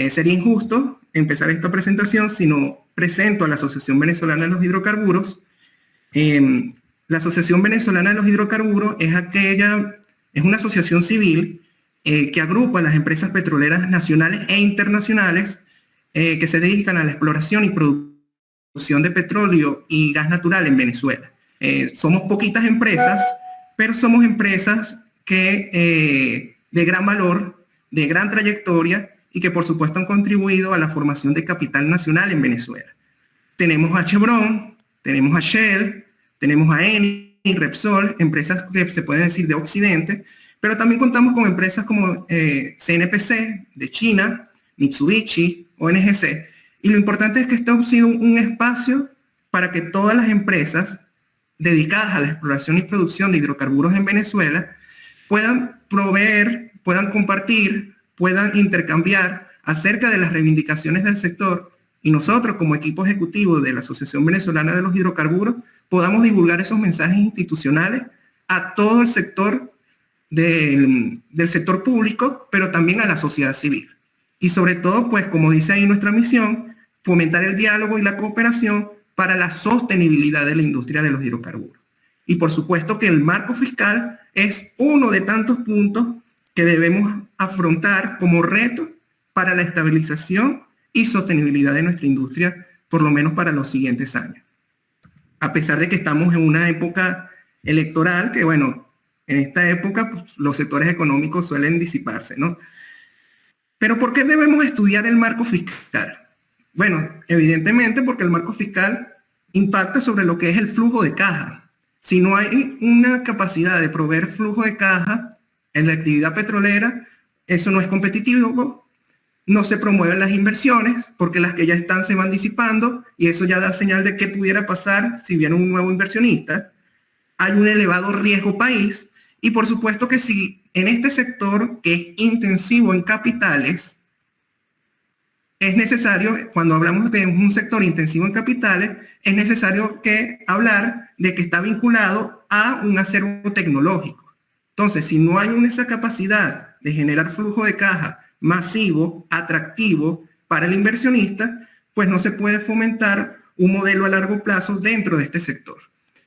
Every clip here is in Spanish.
Sería injusto empezar esta presentación si no presento a la Asociación Venezolana de los Hidrocarburos. La Asociación Venezolana de los Hidrocarburos es una asociación civil que agrupa a las empresas petroleras nacionales e internacionales que se dedican a la exploración y producción de petróleo y gas natural en Venezuela. Somos poquitas empresas, pero somos empresas que de gran valor, de gran trayectoria y que por supuesto han contribuido a la formación de capital nacional en Venezuela. Tenemos a Chevron, tenemos a Shell, tenemos a Eni, Repsol, empresas que se pueden decir de Occidente, pero también contamos con empresas como CNPC de China, Mitsubishi, ONGC, y lo importante es que esto ha sido un espacio para que todas las empresas dedicadas a la exploración y producción de hidrocarburos en Venezuela puedan proveer, puedan compartir, puedan intercambiar acerca de las reivindicaciones del sector, y nosotros como equipo ejecutivo de la Asociación Venezolana de los Hidrocarburos podamos divulgar esos mensajes institucionales a todo el sector del sector público, pero también a la sociedad civil. Y sobre todo, pues como dice ahí nuestra misión, fomentar el diálogo y la cooperación para la sostenibilidad de la industria de los hidrocarburos. Y por supuesto que el marco fiscal es uno de tantos puntos que debemos afrontar como reto para la estabilización y sostenibilidad de nuestra industria, por lo menos para los siguientes años. A pesar de que estamos en una época electoral, que bueno, en esta época pues, los sectores económicos suelen disiparse, ¿no? Pero ¿por qué debemos estudiar el marco fiscal? Bueno, evidentemente porque el marco fiscal impacta sobre lo que es el flujo de caja. Si no hay una capacidad de proveer flujo de caja en la actividad petrolera, eso no es competitivo, no se promueven las inversiones porque las que ya están se van disipando y eso ya da señal de qué pudiera pasar si viene un nuevo inversionista. Hay un elevado riesgo país y por supuesto que si en este sector que es intensivo en capitales, es necesario, cuando hablamos de un sector intensivo en capitales, es necesario hablar de que está vinculado a un acervo tecnológico. Entonces, si no hay esa capacidad de generar flujo de caja masivo, atractivo para el inversionista, pues no se puede fomentar un modelo a largo plazo dentro de este sector.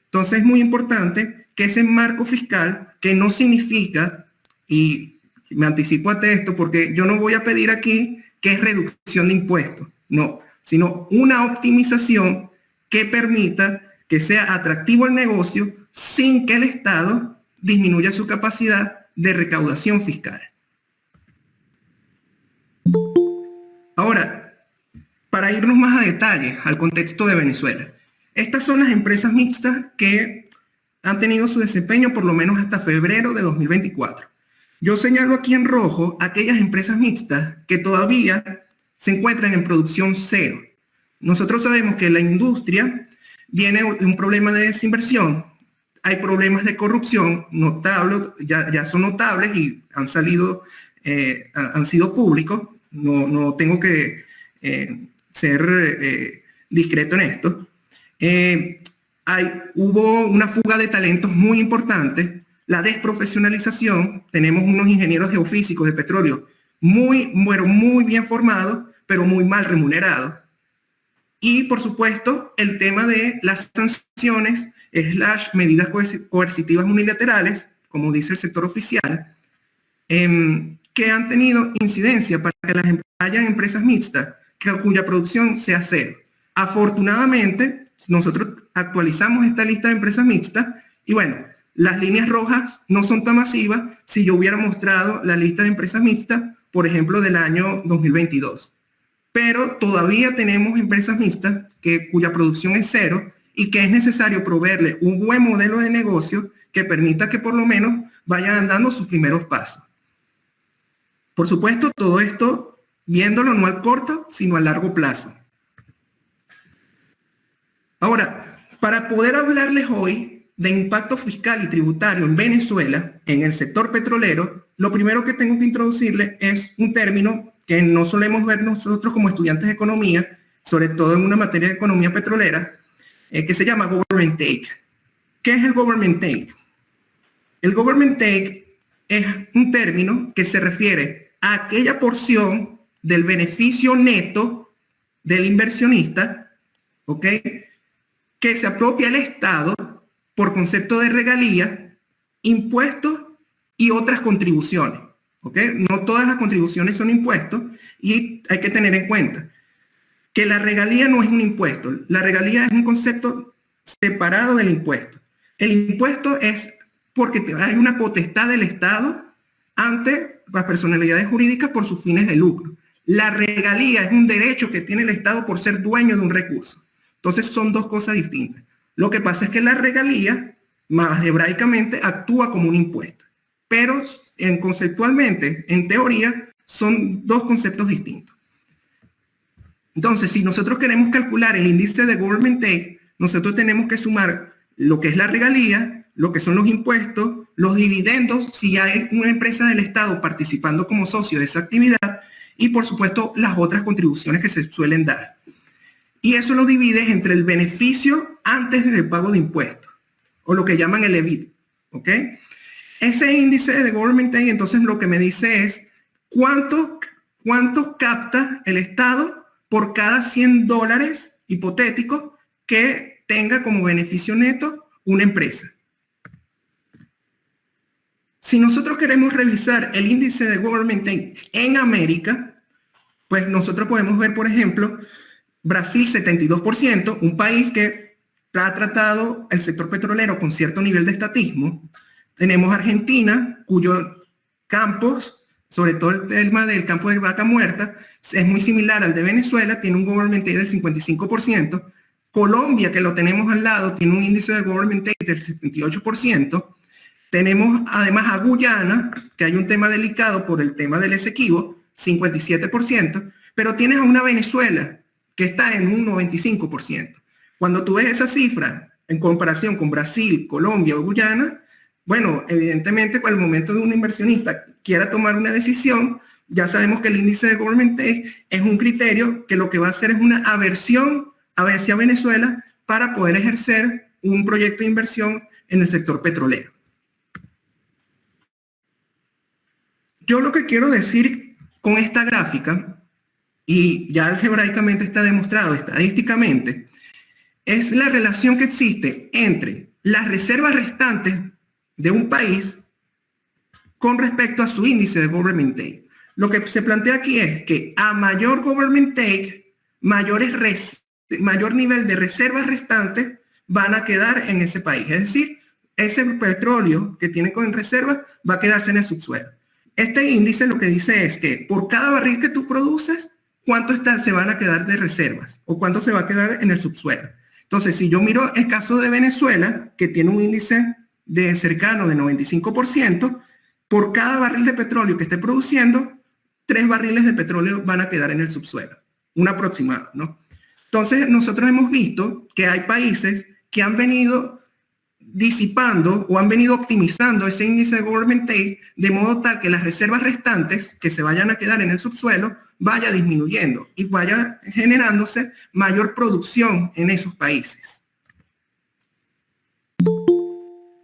Entonces, es muy importante que ese marco fiscal, que no significa, y me anticipo a esto porque yo no voy a pedir aquí que es reducción de impuestos, no, sino una optimización que permita que sea atractivo el negocio sin que el Estado disminuya su capacidad de recaudación fiscal. Ahora, para irnos más a detalle al contexto de Venezuela, estas son las empresas mixtas que han tenido su desempeño por lo menos hasta febrero de 2024. Yo señalo aquí en rojo aquellas empresas mixtas que todavía se encuentran en producción cero. Nosotros sabemos que la industria viene de un problema de desinversión, hay problemas de corrupción notables, ya son notables y han sido públicos, no tengo que ser discreto en esto. Hubo una fuga de talentos muy importante, la desprofesionalización, tenemos unos ingenieros geofísicos de petróleo muy bien formados, pero muy mal remunerados. Y por supuesto, el tema de las sanciones / medidas coercitivas unilaterales, como dice el sector oficial, que han tenido incidencia para que haya empresas mixtas cuya producción sea cero. Afortunadamente, nosotros actualizamos esta lista de empresas mixtas y bueno, las líneas rojas no son tan masivas si yo hubiera mostrado la lista de empresas mixtas, por ejemplo, del año 2022. Pero todavía tenemos empresas mixtas cuya producción es cero y que es necesario proveerle un buen modelo de negocio que permita que por lo menos vayan dando sus primeros pasos. Por supuesto, todo esto viéndolo no al corto, sino a largo plazo. Ahora, para poder hablarles hoy de impacto fiscal y tributario en Venezuela, en el sector petrolero, lo primero que tengo que introducirles es un término que no solemos ver nosotros como estudiantes de economía, sobre todo en una materia de economía petrolera, que se llama government take. ¿Qué es el government take? El government take es un término que se refiere a aquella porción del beneficio neto del inversionista, ¿ok?, que se apropia el Estado por concepto de regalía, impuestos y otras contribuciones, ¿ok? No todas las contribuciones son impuestos y hay que tener en cuenta que la regalía no es un impuesto. La regalía es un concepto separado del impuesto. El impuesto es porque hay una potestad del Estado ante las personalidades jurídicas por sus fines de lucro. La regalía es un derecho que tiene el Estado por ser dueño de un recurso. Entonces son dos cosas distintas. Lo que pasa es que la regalía, más algebraicamente, actúa como un impuesto. Pero conceptualmente, en teoría, son dos conceptos distintos. Entonces, si nosotros queremos calcular el índice de government take, nosotros tenemos que sumar lo que es la regalía, lo que son los impuestos, los dividendos, si hay una empresa del Estado participando como socio de esa actividad, y por supuesto las otras contribuciones que se suelen dar. Y eso lo divides entre el beneficio antes del pago de impuestos, o lo que llaman el EBIT, ¿ok? Ese índice de government take, entonces lo que me dice es cuánto capta el Estado por cada $100 hipotéticos que tenga como beneficio neto una empresa. Si nosotros queremos revisar el índice de government take en América, pues nosotros podemos ver, por ejemplo, Brasil 72%, un país que ha tratado el sector petrolero con cierto nivel de estatismo. Tenemos Argentina, cuyos campos, sobre todo el tema del campo de vaca muerta, es muy similar al de Venezuela, tiene un government take del 55%. Colombia, que lo tenemos al lado, tiene un índice de government take del 78%. Tenemos además a Guyana, que hay un tema delicado por el tema del Esequibo, 57%, pero tienes a una Venezuela que está en un 95%. Cuando tú ves esa cifra en comparación con Brasil, Colombia o Guyana, bueno, evidentemente, al momento de un inversionista quiera tomar una decisión, ya sabemos que el índice de government take es un criterio que lo que va a hacer es una aversión hacia Venezuela para poder ejercer un proyecto de inversión en el sector petrolero. Yo lo que quiero decir con esta gráfica, y ya algebraicamente está demostrado estadísticamente, es la relación que existe entre las reservas restantes de un país con respecto a su índice de government take. Lo que se plantea aquí es que a mayor government take, mayor nivel de reservas restantes van a quedar en ese país. Es decir, ese petróleo que tiene con reservas va a quedarse en el subsuelo. Este índice lo que dice es que por cada barril que tú produces, ¿cuánto se van a quedar de reservas? ¿O cuánto se va a quedar en el subsuelo? Entonces, si yo miro el caso de Venezuela, que tiene un índice de cercano de 95%, por cada barril de petróleo que esté produciendo, 3 barriles de petróleo van a quedar en el subsuelo. Un aproximado, ¿no? Entonces, nosotros hemos visto que hay países que han venido disipando o han venido optimizando ese índice de government take de modo tal que las reservas restantes que se vayan a quedar en el subsuelo vaya disminuyendo y vaya generándose mayor producción en esos países.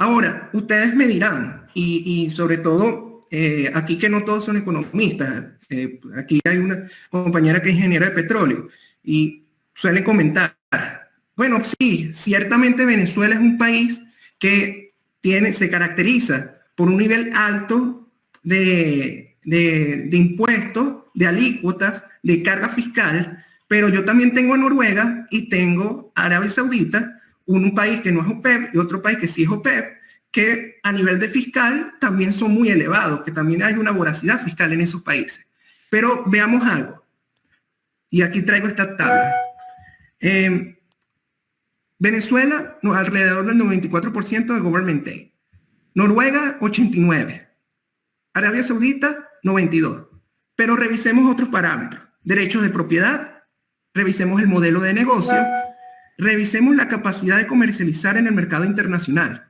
Ahora, ustedes me dirán, y sobre todo, aquí que no todos son economistas, aquí hay una compañera que es ingeniera de petróleo, y suelen comentar, bueno, sí, ciertamente Venezuela es un país que se caracteriza por un nivel alto de impuestos, de alícuotas, de carga fiscal, pero yo también tengo a Noruega y tengo a Arabia Saudita, un país que no es OPEP y otro país que sí es OPEP, que a nivel de fiscal también son muy elevados, que también hay una voracidad fiscal en esos países. Pero veamos algo, y aquí traigo esta tabla. Venezuela, alrededor del 94% de government take. Noruega, 89%. Arabia Saudita, 92%. Pero revisemos otros parámetros. Derechos de propiedad, revisemos el modelo de negocio, revisemos la capacidad de comercializar en el mercado internacional.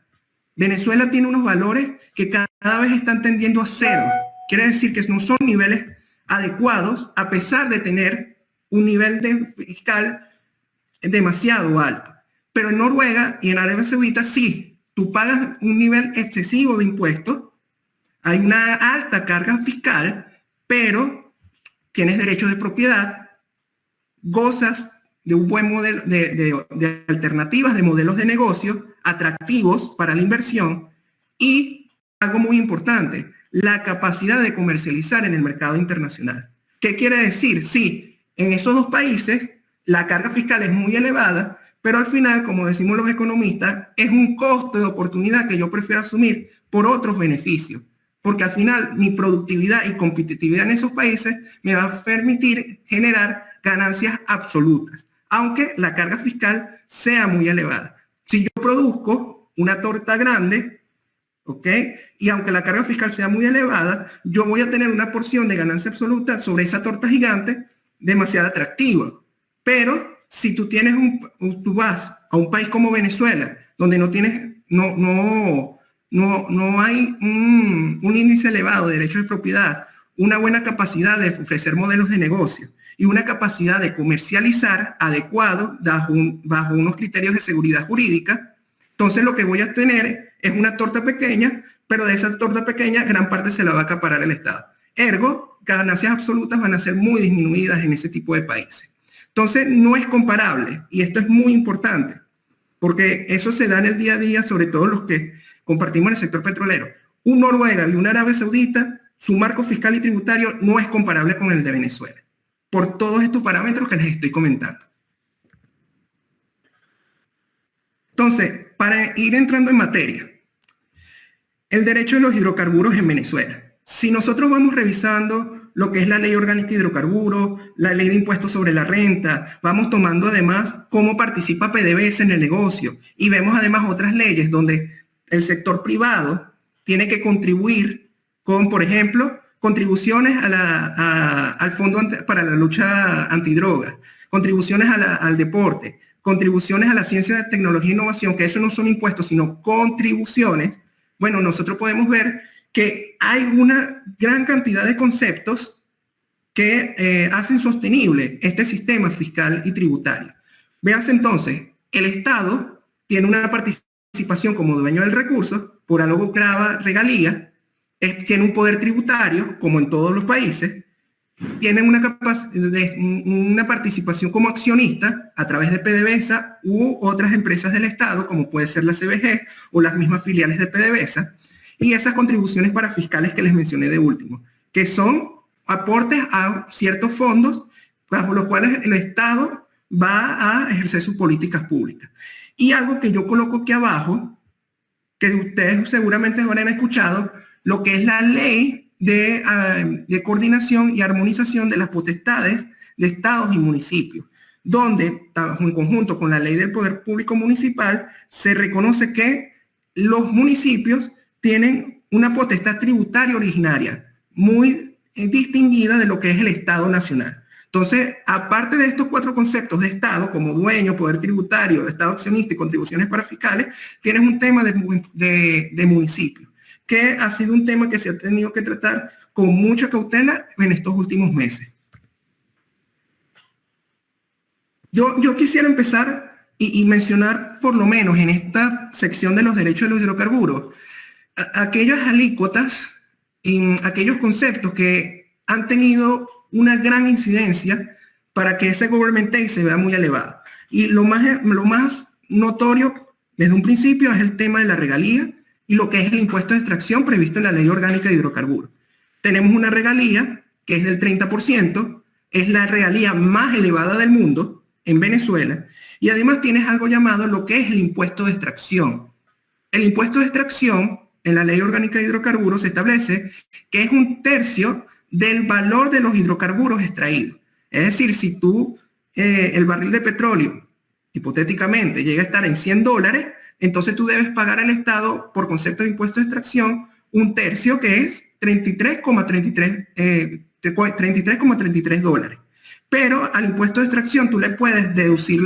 Venezuela tiene unos valores que cada vez están tendiendo a cero. Quiere decir que no son niveles adecuados a pesar de tener un nivel de fiscal demasiado alto. Pero en Noruega y en Arabia Saudita sí, tú pagas un nivel excesivo de impuestos, hay una alta carga fiscal, pero tienes derechos de propiedad, gozas de un buen modelo de alternativas, de modelos de negocio atractivos para la inversión y algo muy importante, la capacidad de comercializar en el mercado internacional. ¿Qué quiere decir? Sí, en esos dos países la carga fiscal es muy elevada, pero al final, como decimos los economistas, es un costo de oportunidad que yo prefiero asumir por otros beneficios, porque al final mi productividad y competitividad en esos países me va a permitir generar ganancias absolutas, aunque la carga fiscal sea muy elevada. Si yo produzco una torta grande, ¿ok? Y aunque la carga fiscal sea muy elevada, yo voy a tener una porción de ganancia absoluta sobre esa torta gigante demasiado atractiva. Pero si tú tienes tú vas a un país como Venezuela, donde no hay un índice elevado de derechos de propiedad, una buena capacidad de ofrecer modelos de negocio y una capacidad de comercializar adecuado bajo unos criterios de seguridad jurídica, entonces lo que voy a tener es una torta pequeña, pero de esa torta pequeña gran parte se la va a acaparar el Estado. Ergo, ganancias absolutas van a ser muy disminuidas en ese tipo de países. Entonces no es comparable y esto es muy importante porque eso se da en el día a día, sobre todo los que compartimos en el sector petrolero. Un Noruega y una Arabia Saudita, su marco fiscal y tributario no es comparable con el de Venezuela, por todos estos parámetros que les estoy comentando. Entonces, para ir entrando en materia, el derecho de los hidrocarburos en Venezuela. Si nosotros vamos revisando lo que es la ley orgánica de hidrocarburos, la ley de impuestos sobre la renta, vamos tomando además cómo participa PDVSA en el negocio y vemos además otras leyes donde el sector privado tiene que contribuir con, por ejemplo, contribuciones al Fondo para la Lucha Antidroga, contribuciones al deporte, contribuciones a la ciencia, tecnología e innovación, que eso no son impuestos, sino contribuciones. Bueno, nosotros podemos ver que hay una gran cantidad de conceptos que hacen sostenible este sistema fiscal y tributario. Véanse entonces, el Estado tiene una participación como dueño del recurso, por algo grava regalía, tiene un poder tributario, como en todos los países, tiene una participación como accionista a través de PDVSA u otras empresas del Estado, como puede ser la CBG o las mismas filiales de PDVSA, y esas contribuciones para fiscales que les mencioné de último, que son aportes a ciertos fondos bajo los cuales el Estado va a ejercer sus políticas públicas. Y algo que yo coloco aquí abajo, que ustedes seguramente habrán escuchado, lo que es la ley de coordinación y armonización de las potestades de estados y municipios, donde, en conjunto con la ley del poder público municipal, se reconoce que los municipios tienen una potestad tributaria originaria muy distinguida de lo que es el Estado nacional. Entonces, aparte de estos 4 conceptos de Estado, como dueño, poder tributario, Estado accionista y contribuciones para fiscales, tienes un tema de municipio, que ha sido un tema que se ha tenido que tratar con mucha cautela en estos últimos meses. Yo quisiera empezar y mencionar, por lo menos en esta sección de los derechos de los hidrocarburos, aquellas alícuotas, aquellos conceptos que han tenido una gran incidencia para que ese government take se vea muy elevado. Y lo más notorio desde un principio es el tema de la regalía y lo que es el impuesto de extracción previsto en la Ley Orgánica de Hidrocarburos. Tenemos una regalía que es del 30%, es la regalía más elevada del mundo en Venezuela, y además tienes algo llamado lo que es el impuesto de extracción. El impuesto de extracción en la Ley Orgánica de Hidrocarburos se establece que es 1/3 del valor de los hidrocarburos extraídos. Es decir, si el barril de petróleo, hipotéticamente, llega a estar en $100, entonces tú debes pagar al Estado, por concepto de impuesto de extracción, 1/3, que es $33,33. Pero al impuesto de extracción tú le puedes deducir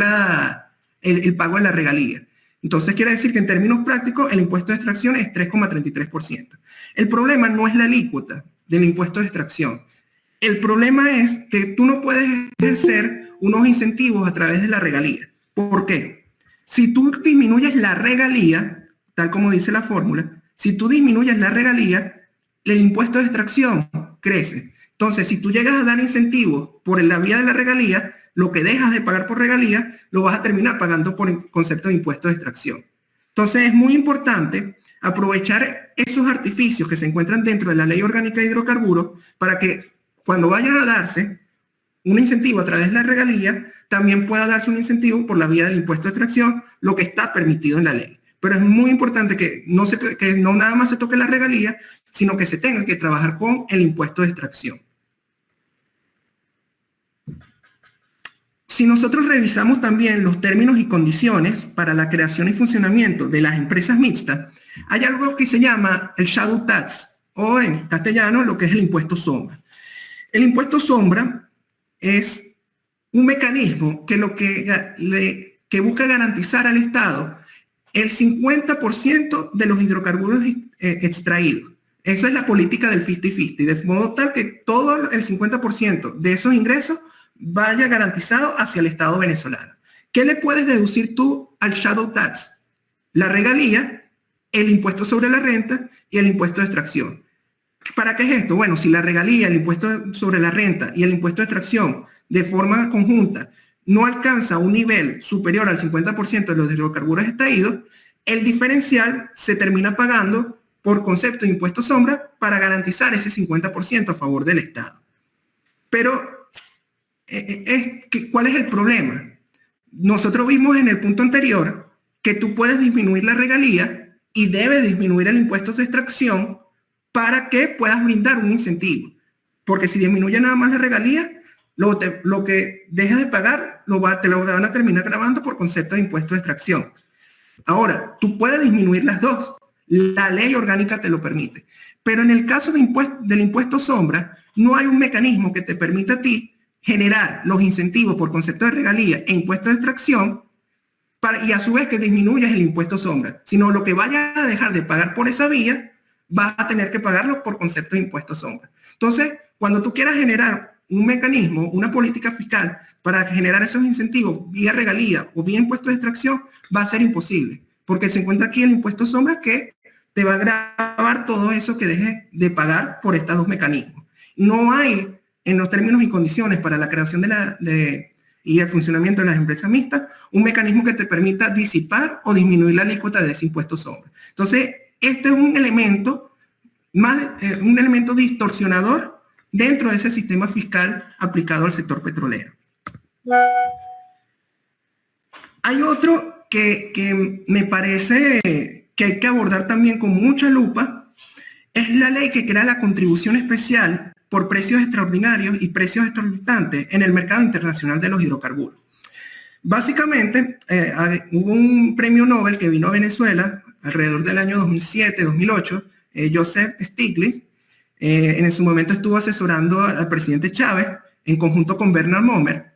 el pago de la regalía. Entonces quiere decir que en términos prácticos el impuesto de extracción es 3,33%. El problema no es la alícuota del impuesto de extracción. El problema es que tú no puedes ejercer unos incentivos a través de la regalía. ¿Por qué? Si tú disminuyes la regalía, tal como dice la fórmula, si tú disminuyes la regalía, el impuesto de extracción crece. Entonces, si tú llegas a dar incentivos por la vía de la regalía, lo que dejas de pagar por regalía, lo vas a terminar pagando por el concepto de impuesto de extracción. Entonces, es muy importante aprovechar esos artificios que se encuentran dentro de la Ley Orgánica de Hidrocarburos para que cuando vayan a darse un incentivo a través de la regalía, también pueda darse un incentivo por la vía del impuesto de extracción, lo que está permitido en la ley. Pero es muy importante que no nada más se toque la regalía, sino que se tenga que trabajar con el impuesto de extracción. Si nosotros revisamos también los términos y condiciones para la creación y funcionamiento de las empresas mixtas, hay algo que se llama el shadow tax, o en castellano lo que es el impuesto sombra. El impuesto sombra es un mecanismo que busca garantizar al Estado el 50% de los hidrocarburos extraídos. Esa es la política del 50-50, de modo tal que todo el 50% de esos ingresos vaya garantizado hacia el Estado venezolano. ¿Qué le puedes deducir tú al shadow tax? La regalía, el impuesto sobre la renta y el impuesto de extracción. ¿Para qué es esto? Bueno, si la regalía, el impuesto sobre la renta y el impuesto de extracción de forma conjunta no alcanza un nivel superior al 50% de los hidrocarburos extraídos, el diferencial se termina pagando por concepto de impuesto sombra para garantizar ese 50% a favor del Estado. Pero, ¿cuál es el problema? Nosotros vimos en el punto anterior que tú puedes disminuir la regalía y debes disminuir el impuesto de extracción para que puedas brindar un incentivo. Porque si disminuye nada más la regalía, lo que dejas de pagar te lo van a terminar grabando por concepto de impuesto de extracción. Ahora, tú puedes disminuir las dos. La ley orgánica te lo permite. Pero en el caso del impuesto sombra, no hay un mecanismo que te permita a ti generar los incentivos por concepto de regalía e impuesto de extracción y a su vez que disminuyas el impuesto sombra. Sino lo que vayas a dejar de pagar por esa vía, vas a tener que pagarlo por concepto de impuesto sombra. Entonces, cuando tú quieras generar un mecanismo, una política fiscal para generar esos incentivos vía regalía o vía impuesto de extracción, va a ser imposible, porque se encuentra aquí el impuesto sombra que te va a gravar todo eso que dejes de pagar por estos dos mecanismos. No hay en los términos y condiciones para la creación y el funcionamiento de las empresas mixtas un mecanismo que te permita disipar o disminuir la alícuota de ese impuesto sombra. Entonces, este es un elemento distorsionador dentro de ese sistema fiscal aplicado al sector petrolero. Hay otro que me parece que hay que abordar también con mucha lupa, es la ley que crea la contribución especial por precios extraordinarios y precios exorbitantes en el mercado internacional de los hidrocarburos. Básicamente, hubo un premio Nobel que vino a Venezuela alrededor del año 2007-2008, Joseph Stiglitz. En su momento estuvo asesorando al presidente Chávez en conjunto con Bernard Mommer.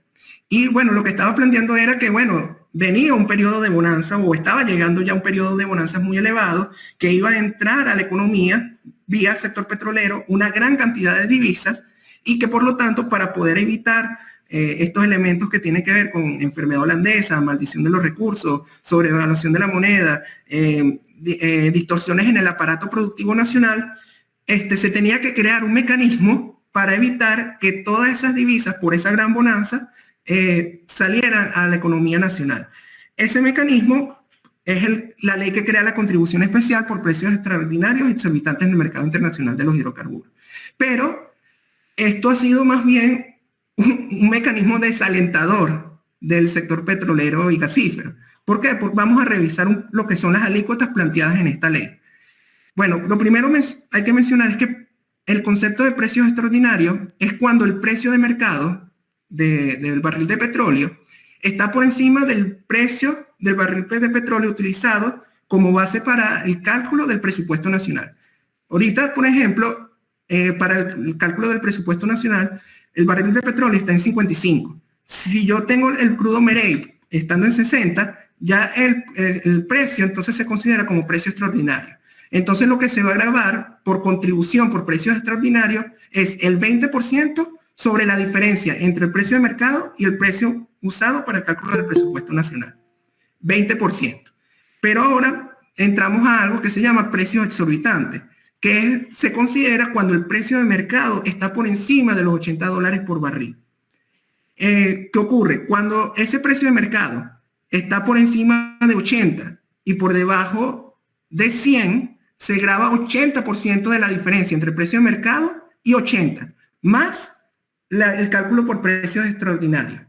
Y bueno, lo que estaba planteando era que, bueno, venía un periodo de bonanza o estaba llegando ya un periodo de bonanza muy elevado que iba a entrar a la economía vía el sector petrolero una gran cantidad de divisas y que por lo tanto para poder evitar estos elementos que tienen que ver con enfermedad holandesa, maldición de los recursos, sobrevaluación de la moneda, distorsiones en el aparato productivo nacional, se tenía que crear un mecanismo para evitar que todas esas divisas por esa gran bonanza salieran a la economía nacional. Ese mecanismo es la ley que crea la contribución especial por precios extraordinarios y exorbitantes en el mercado internacional de los hidrocarburos. Pero esto ha sido más bien un mecanismo desalentador del sector petrolero y gasífero. ¿Por qué? Porque vamos a revisar lo que son las alícuotas planteadas en esta ley. Bueno, lo primero hay que mencionar es que el concepto de precios extraordinarios es cuando el precio de mercado del barril de petróleo está por encima del precio del barril de petróleo utilizado como base para el cálculo del presupuesto nacional. Ahorita, por ejemplo, para el cálculo del presupuesto nacional, el barril de petróleo está en 55. Si yo tengo el crudo Merey estando en 60, ya el precio entonces se considera como precio extraordinario. Entonces lo que se va a gravar por contribución por precios extraordinarios es el 20% sobre la diferencia entre el precio de mercado y el precio usado para el cálculo del presupuesto nacional. 20%. Pero ahora entramos a algo que se llama precios exorbitantes, que se considera cuando el precio de mercado está por encima de los $80 por barril. ¿Qué ocurre? Cuando ese precio de mercado está por encima de 80 y por debajo de 100, se graba 80% de la diferencia entre el precio de mercado y 80, más el cálculo por precios extraordinarios.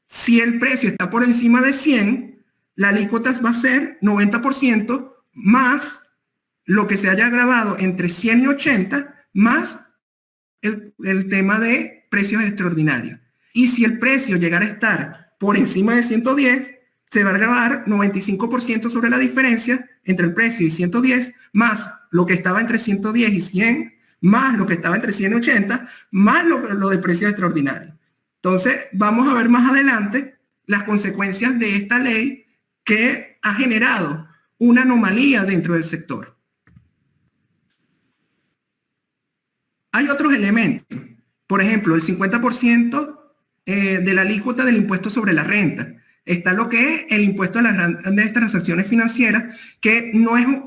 Si el precio está por encima de 100, la alícuota va a ser 90% más lo que se haya grabado entre 100 y 80, más el tema de precios extraordinarios. Y si el precio llegara a estar por encima de 110, se va a grabar 95% sobre la diferencia entre el precio y 110, más lo que estaba entre 110 y 100, más lo que estaba entre 100 y 80, más lo de precio extraordinario. Entonces, vamos a ver más adelante las consecuencias de esta ley que ha generado una anomalía dentro del sector. Hay otros elementos. Por ejemplo, el 50% de la alícuota del impuesto sobre la renta. Está lo que es el impuesto a las grandes transacciones financieras, que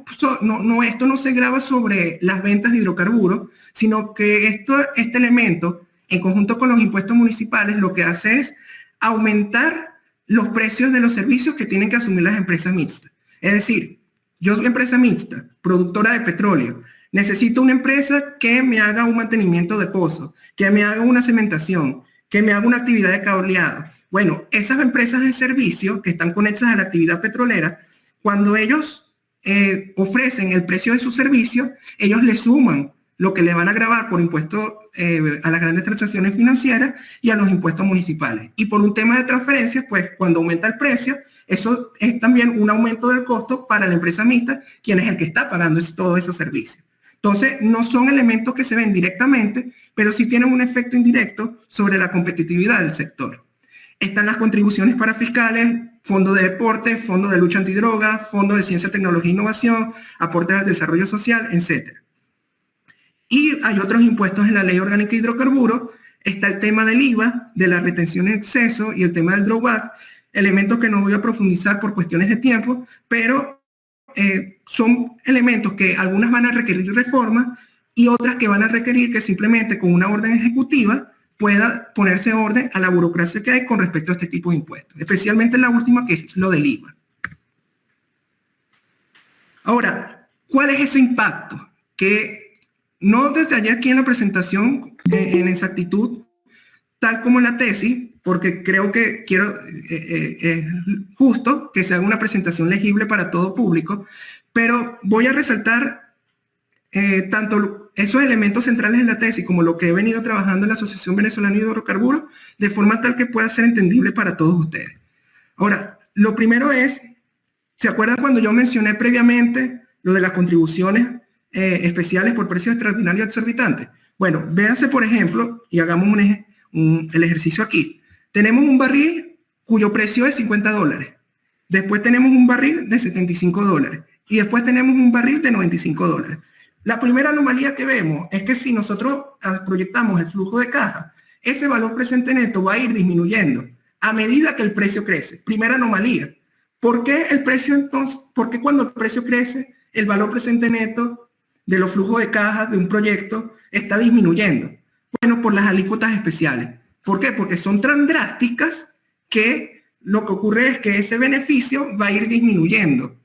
esto no se grava sobre las ventas de hidrocarburos, sino que este elemento, en conjunto con los impuestos municipales, lo que hace es aumentar los precios de los servicios que tienen que asumir las empresas mixtas. Es decir, yo soy empresa mixta, productora de petróleo, necesito una empresa que me haga un mantenimiento de pozo, que me haga una cementación, que me haga una actividad de cableado. Bueno, esas empresas de servicio que están conectadas a la actividad petrolera, cuando ellos ofrecen el precio de su servicio, ellos le suman lo que le van a gravar por impuestos a las grandes transacciones financieras y a los impuestos municipales. Y por un tema de transferencias, pues cuando aumenta el precio, eso es también un aumento del costo para la empresa mixta, quien es el que está pagando todos esos servicios. Entonces, no son elementos que se ven directamente, pero sí tienen un efecto indirecto sobre la competitividad del sector. Están las contribuciones parafiscales, fondo de deporte, fondo de lucha antidroga, fondo de ciencia, tecnología e innovación, aporte al desarrollo social, etc. Y hay otros impuestos en la ley orgánica de hidrocarburos. Está el tema del IVA, de la retención en exceso y el tema del drawback, elementos que no voy a profundizar por cuestiones de tiempo, pero son elementos que algunas van a requerir reforma y otras que van a requerir que simplemente con una orden ejecutiva pueda ponerse orden a la burocracia que hay con respecto a este tipo de impuestos, especialmente la última, que es lo del IVA. Ahora, ¿cuál es ese impacto? Que no detallé aquí en la presentación en exactitud, tal como en la tesis, porque creo que es justo que se haga una presentación legible para todo público, pero voy a resaltar tanto esos elementos centrales de la tesis como lo que he venido trabajando en la Asociación Venezolana de Hidrocarburos, de forma tal que pueda ser entendible para todos ustedes. Ahora, lo primero es, ¿se acuerdan cuando yo mencioné previamente lo de las contribuciones especiales por precios extraordinarios exorbitantes? Bueno, véanse por ejemplo, y hagamos el ejercicio aquí. Tenemos un barril cuyo precio es $50. Después tenemos un barril de $75. Y después tenemos un barril de $95. La primera anomalía que vemos es que si nosotros proyectamos el flujo de caja, ese valor presente neto va a ir disminuyendo a medida que el precio crece. Primera anomalía. ¿Por qué el precio entonces? ¿Por qué cuando el precio crece, el valor presente neto de los flujos de caja de un proyecto está disminuyendo? Bueno, por las alícuotas especiales. ¿Por qué? Porque son tan drásticas que lo que ocurre es que ese beneficio va a ir disminuyendo.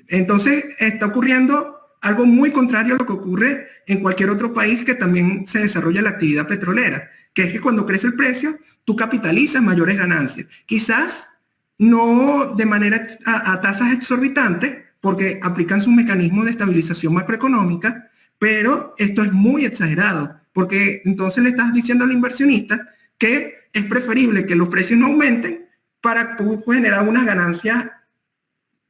Entonces, está ocurriendo algo muy contrario a lo que ocurre en cualquier otro país que también se desarrolla la actividad petrolera, que es que cuando crece el precio, tú capitalizas mayores ganancias. Quizás no de manera a tasas exorbitantes, porque aplican su mecanismo de estabilización macroeconómica, pero esto es muy exagerado, porque entonces le estás diciendo al inversionista que es preferible que los precios no aumenten para generar unas ganancias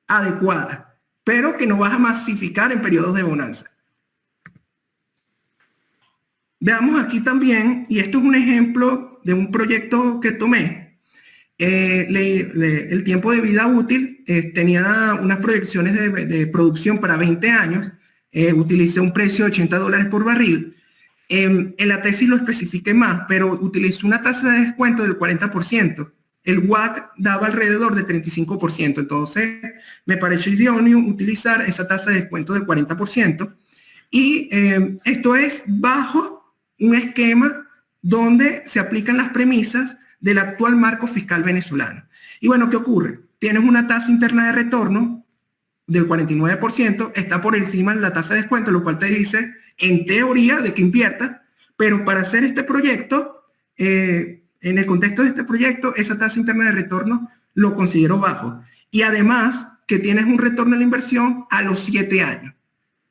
adecuadas, pero que no vas a masificar en periodos de bonanza. Veamos aquí también, y esto es un ejemplo de un proyecto que tomé. El tiempo de vida útil tenía unas proyecciones de producción para 20 años. Utilicé un precio de $80 por barril. En la tesis lo especifiqué más, pero utilicé una tasa de descuento del 40%. El WACC daba alrededor de 35%. Entonces, me pareció idóneo utilizar esa tasa de descuento del 40%. Y esto es bajo un esquema donde se aplican las premisas del actual marco fiscal venezolano. Y bueno, ¿qué ocurre? Tienes una tasa interna de retorno del 49%, está por encima de la tasa de descuento, lo cual te dice, en teoría, de que inviertas, pero para hacer este proyecto, en el contexto de este proyecto, esa tasa interna de retorno lo considero bajo. Y además, que tienes un retorno a la inversión a los 7 años.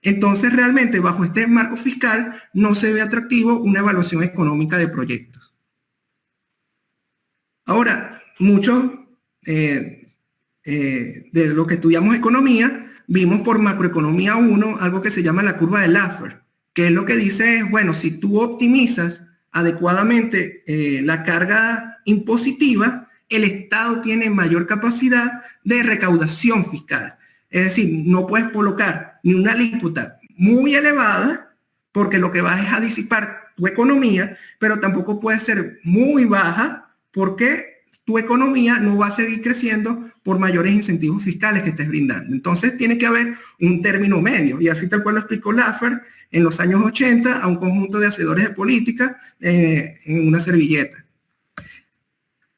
Entonces, realmente, bajo este marco fiscal, no se ve atractivo una evaluación económica de proyectos. Ahora, muchos de lo que estudiamos economía, vimos por macroeconomía 1 algo que se llama la curva de Laffer, que es lo que dice es, bueno, si tú optimizas adecuadamente la carga impositiva, el Estado tiene mayor capacidad de recaudación fiscal. Es decir, no puedes colocar ni una alícuota muy elevada, porque lo que vas es a disipar tu economía, pero tampoco puede ser muy baja, porque tu economía no va a seguir creciendo por mayores incentivos fiscales que estés brindando. Entonces tiene que haber un término medio, y así tal cual lo explicó Laffer en los años 80 a un conjunto de hacedores de política en una servilleta.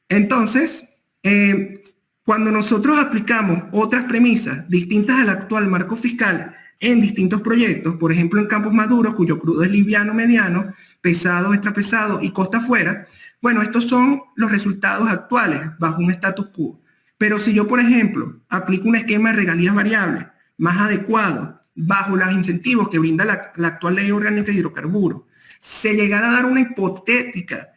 Entonces, cuando nosotros aplicamos otras premisas distintas al actual marco fiscal en distintos proyectos, por ejemplo en campos maduros, cuyo crudo es liviano, mediano, pesado, extrapesado y costa afuera, bueno, estos son los resultados actuales bajo un status quo. Pero si yo, por ejemplo, aplico un esquema de regalías variables más adecuado bajo los incentivos que brinda la actual ley orgánica de hidrocarburos, se llegara a dar una hipotética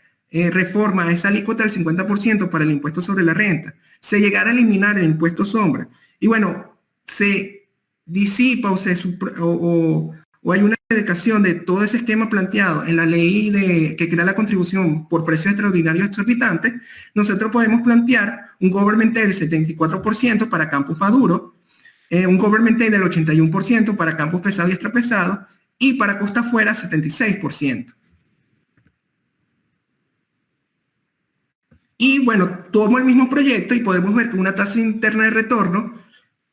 reforma a esa alícuota del 50% para el impuesto sobre la renta, se llegara a eliminar el impuesto sombra, y bueno, se disipa o hay una dedicación de todo ese esquema planteado en la ley que crea la contribución por precios extraordinarios exorbitantes, nosotros podemos plantear un government take del 74% para campos maduros, un government take del 81% para campos pesados y extrapesados, y para costa afuera 76%. Y bueno, tomo el mismo proyecto y podemos ver que una tasa interna de retorno,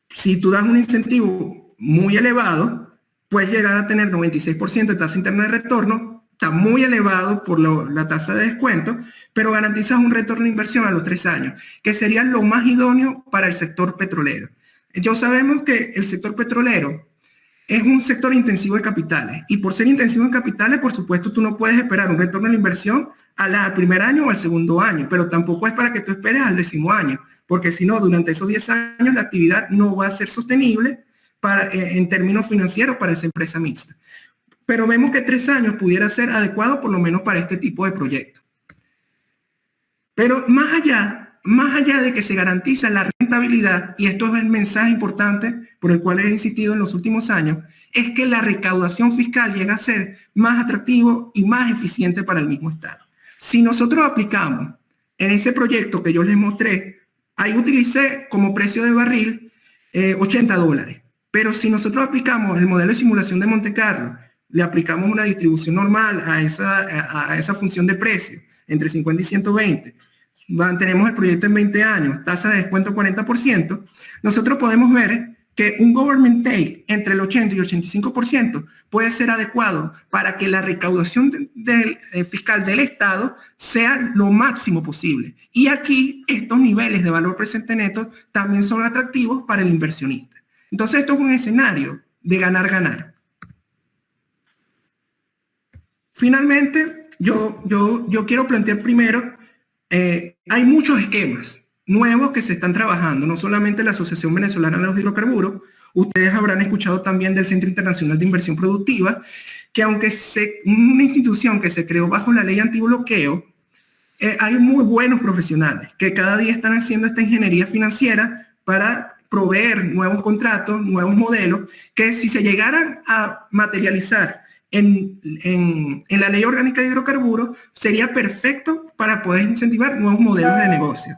si tú das un incentivo muy elevado, puedes llegar a tener 96% de tasa interna de retorno, está muy elevado por la tasa de descuento, pero garantizas un retorno de inversión a los 3 años, que sería lo más idóneo para el sector petrolero. Ya sabemos que el sector petrolero es un sector intensivo de capitales, y por ser intensivo en capitales, por supuesto, tú no puedes esperar un retorno de la inversión al primer año o al segundo año, pero tampoco es para que tú esperes al 10º año, porque si no, durante esos 10 años la actividad no va a ser sostenible en términos financieros para esa empresa mixta. Pero vemos que 3 años pudiera ser adecuado por lo menos para este tipo de proyectos. Pero más allá de que se garantiza la rentabilidad, y esto es el mensaje importante por el cual he insistido en los últimos años, es que la recaudación fiscal llega a ser más atractivo y más eficiente para el mismo Estado. Si nosotros aplicamos en ese proyecto que yo les mostré, ahí utilicé como precio de barril $80, pero si nosotros aplicamos el modelo de simulación de Monte Carlo, le aplicamos una distribución normal a esa función de precio entre 50 y 120, mantenemos el proyecto en 20 años, tasa de descuento 40%, nosotros podemos ver que un government take entre el 80 y 85% puede ser adecuado para que la recaudación fiscal del Estado sea lo máximo posible. Y aquí estos niveles de valor presente neto también son atractivos para el inversionista. Entonces esto es un escenario de ganar-ganar. Finalmente, yo quiero plantear primero, hay muchos esquemas nuevos que se están trabajando, no solamente la Asociación Venezolana de los Hidrocarburos, ustedes habrán escuchado también del Centro Internacional de Inversión Productiva, que aunque una institución que se creó bajo la ley antibloqueo, hay muy buenos profesionales que cada día están haciendo esta ingeniería financiera para proveer nuevos contratos, nuevos modelos, que si se llegaran a materializar en la ley orgánica de hidrocarburos, sería perfecto para poder incentivar nuevos modelos de negocio.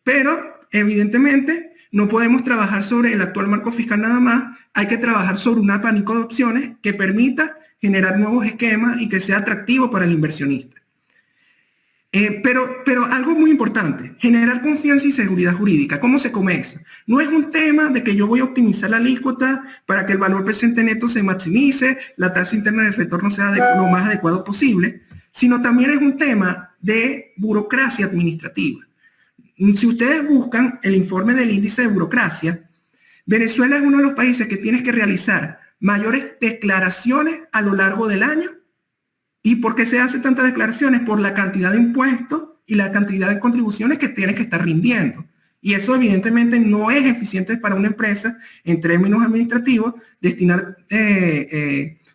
Pero, evidentemente, no podemos trabajar sobre el actual marco fiscal nada más, hay que trabajar sobre un abanico de opciones que permita generar nuevos esquemas y que sea atractivo para el inversionista. Pero algo muy importante, generar confianza y seguridad jurídica. ¿Cómo se come eso? No es un tema de que yo voy a optimizar la alícuota para que el valor presente neto se maximice, la tasa interna de retorno sea lo más adecuado posible, sino también es un tema de burocracia administrativa. Si ustedes buscan el informe del índice de burocracia, Venezuela es uno de los países que tienes que realizar mayores declaraciones a lo largo del año. ¿Y por qué se hacen tantas declaraciones? Por la cantidad de impuestos y la cantidad de contribuciones que tienes que estar rindiendo. Y eso evidentemente no es eficiente para una empresa en términos administrativos destinar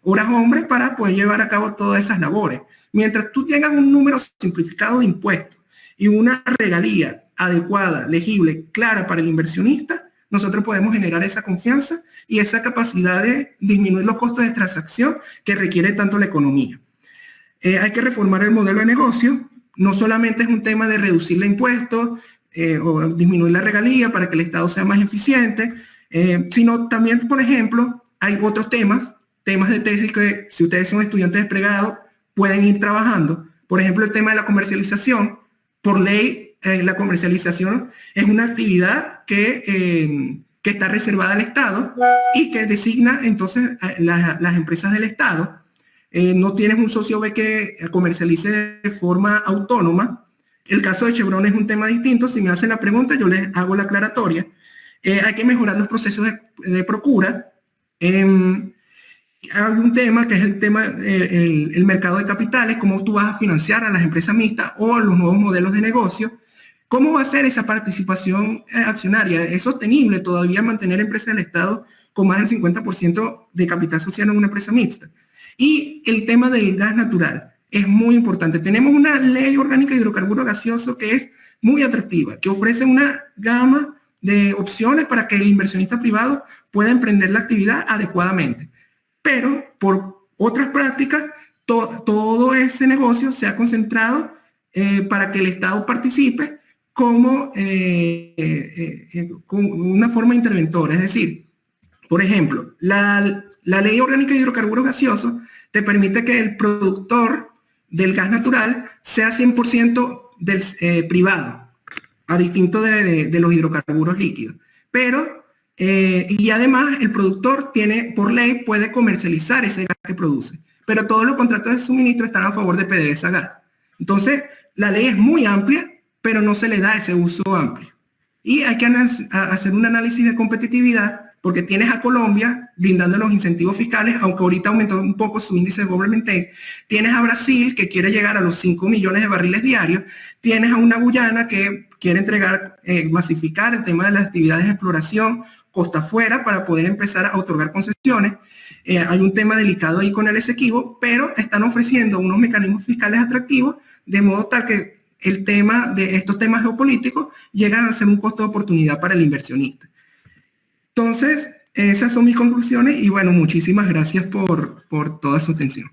horas hombres para poder llevar a cabo todas esas labores. Mientras tú tengas un número simplificado de impuestos y una regalía adecuada, legible, clara para el inversionista, nosotros podemos generar esa confianza y esa capacidad de disminuir los costos de transacción que requiere tanto la economía. Hay que reformar el modelo de negocio. No solamente es un tema de reducirle impuestos o disminuir la regalía para que el Estado sea más eficiente, sino también, por ejemplo, hay otros temas de tesis que si ustedes son estudiantes de pregrado pueden ir trabajando. Por ejemplo, el tema de la comercialización. Por ley, la comercialización es una actividad que está reservada al Estado y que designa entonces las empresas del Estado. No tienes un socio B que comercialice de forma autónoma. El caso de Chevron es un tema distinto. Si me hacen la pregunta, yo les hago la aclaratoria. Hay que mejorar los procesos de procura. Hay un tema que es el tema el mercado de capitales, cómo tú vas a financiar a las empresas mixtas o los nuevos modelos de negocio. ¿Cómo va a ser esa participación accionaria? ¿Es sostenible todavía mantener empresas del Estado con más del 50% de capital social en una empresa mixta? Y el tema del gas natural es muy importante. Tenemos una ley orgánica de hidrocarburos gaseosos que es muy atractiva, que ofrece una gama de opciones para que el inversionista privado pueda emprender la actividad adecuadamente. Pero por otras prácticas, todo ese negocio se ha concentrado para que el Estado participe como con una forma interventora. Es decir, por ejemplo, la ley orgánica de hidrocarburos gaseosos te permite que el productor del gas natural sea 100% privado, a distinto de los hidrocarburos líquidos. Pero, y además el productor por ley, puede comercializar ese gas que produce. Pero todos los contratos de suministro están a favor de PDVSA Gas. Entonces, la ley es muy amplia, pero no se le da ese uso amplio. Y hay que hacer un análisis de competitividad porque tienes a Colombia brindando los incentivos fiscales, aunque ahorita aumentó un poco su índice de government take. Tienes a Brasil, que quiere llegar a los 5 millones de barriles diarios. Tienes a una Guyana que quiere entregar, masificar el tema de las actividades de exploración costa afuera para poder empezar a otorgar concesiones. Hay un tema delicado ahí con el Esequibo, pero están ofreciendo unos mecanismos fiscales atractivos, de modo tal que el tema de estos temas geopolíticos llegan a ser un costo de oportunidad para el inversionista. Entonces, esas son mis conclusiones y bueno, muchísimas gracias por toda su atención.